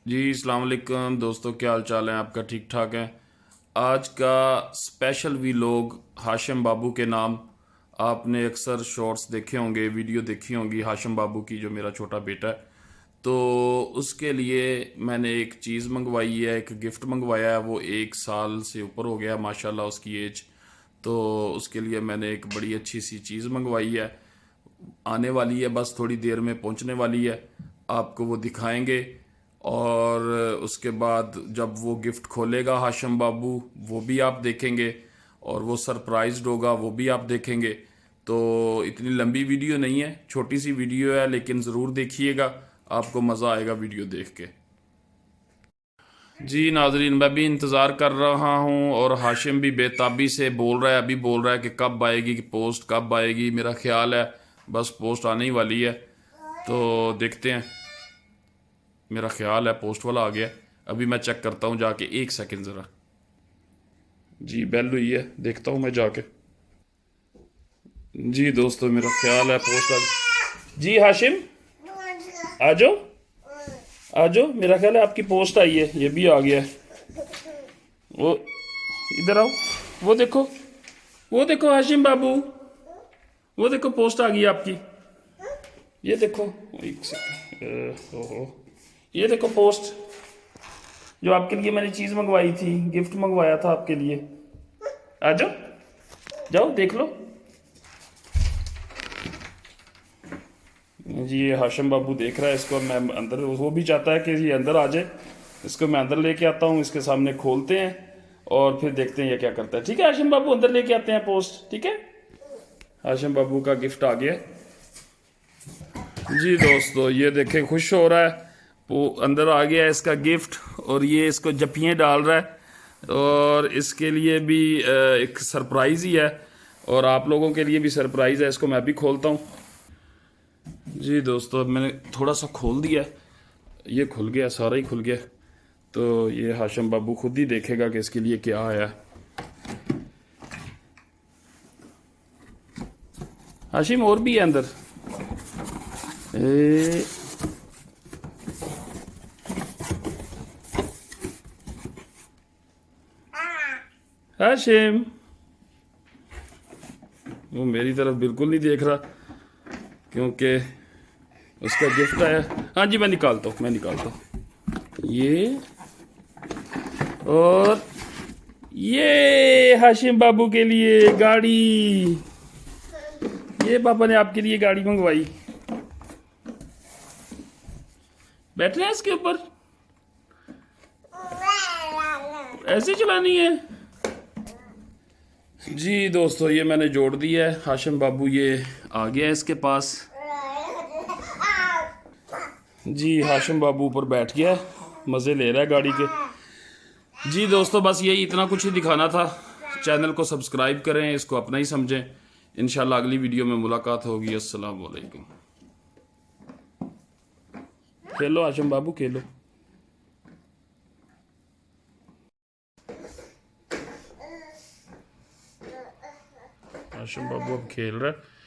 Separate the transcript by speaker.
Speaker 1: जी अस्सलाम वालेकुम दोस्तों, क्या हाल चाल है आपका? ठीक ठाक है। आज का स्पेशल वीलॉग हाशिम बाबू के नाम। आपने अक्सर शॉर्ट्स देखे होंगे, वीडियो देखी होंगी हाशिम बाबू की, जो मेरा छोटा बेटा है। तो उसके लिए मैंने एक चीज़ मंगवाई है, एक गिफ्ट मंगवाया है। वो 1 साल से ऊपर हो गया माशाल्लाह उसकी एज। तो उसके लिए मैंने एक बड़ी अच्छी सी चीज़ मंगवाई है, आने वाली है, बस थोड़ी देर में पहुंचने वाली है। आपको वो दिखाएंगे। और उसके बाद जब वो गिफ्ट खोलेगा हाशिम बाबू, वो भी आप देखेंगे। और वो सरप्राइज्ड होगा, वो भी आप देखेंगे। तो इतनी लंबी वीडियो नहीं है, छोटी सी वीडियो है, लेकिन ज़रूर देखिएगा, आपको मज़ा आएगा वीडियो देख के। जी नाजरीन, मैं भी इंतज़ार कर रहा हूँ और हाशिम भी बेताबी से बोल रहा है, अभी बोल रहा है कि कब आएगी, कि पोस्ट कब आएगी। मेरा ख्याल है बस पोस्ट आने ही वाली है, तो देखते हैं। मेरा ख्याल है पोस्ट वाला आ गया। अभी मैं चेक करता हूँ जाके, 1 सेकंड ज़रा। जी बेल हुई है, देखता हूँ मैं जाके। जी दोस्तों, मेरा ख्याल है पोस्ट आ गई। जी हाशिम, आ जाओ, आ जाओ। मेरा ख्याल है आपकी पोस्ट आई है, ये भी आ गया है। वो इधर आओ, वो देखो, वो देखो हाशिम बाबू, वो देखो पोस्ट आ गई आपकी। ये देखो, 1 सेकंड, ओहो, ये देखो पोस्ट, जो आपके लिए मैंने चीज़ मंगवाई थी, गिफ्ट मंगवाया था आपके लिए। आ जाओ, जाओ देख लो। जी ये हाशिम बाबू देख रहा है इसको, मैं अंदर, वो भी चाहता है कि ये अंदर आ जाए। इसको मैं अंदर लेके आता हूँ, इसके सामने खोलते हैं और फिर देखते हैं ये क्या करता है। ठीक है हाशिम बाबू, अंदर लेके आते हैं पोस्ट, ठीक है। हाशिम बाबू का गिफ्ट आ गया। जी दोस्तों, ये देखें, खुश हो रहा है। वो अंदर आ गया है इसका गिफ्ट, और ये इसको जपियाँ डाल रहा है। और इसके लिए भी एक सरप्राइज़ ही है, और आप लोगों के लिए भी सरप्राइज़ है। इसको मैं भी खोलता हूँ। जी दोस्तों, अब मैंने थोड़ा सा खोल दिया, ये खुल गया, सारा ही खुल गया। तो ये हाशिम बाबू खुद ही देखेगा कि इसके लिए क्या आया है। हाशिम और भी है अंदर। ए, हाशिम, वो मेरी तरफ बिल्कुल नहीं देख रहा, क्योंकि उसका गिफ्ट आया। हाँ जी, मैं निकालता हूँ, मैं निकालता हूँ ये। और ये हाशिम बाबू के लिए गाड़ी, ये पापा ने आपके लिए गाड़ी मंगवाई। बैठना है इसके ऊपर, ऐसे चलानी है। जी दोस्तों, ये मैंने जोड़ दिया है। हाशिम बाबू ये आ गया है इसके पास। जी हाशिम बाबू ऊपर बैठ गया है, मज़े ले रहा है गाड़ी के। जी दोस्तों, बस यही इतना कुछ ही दिखाना था। चैनल को सब्सक्राइब करें, इसको अपना ही समझें। इंशाल्लाह अगली वीडियो में मुलाकात होगी। अस्सलाम वालेकुम। खेलो हाशिम बाबू, खेलो। हाशिम बाबू अब खेल रहा है।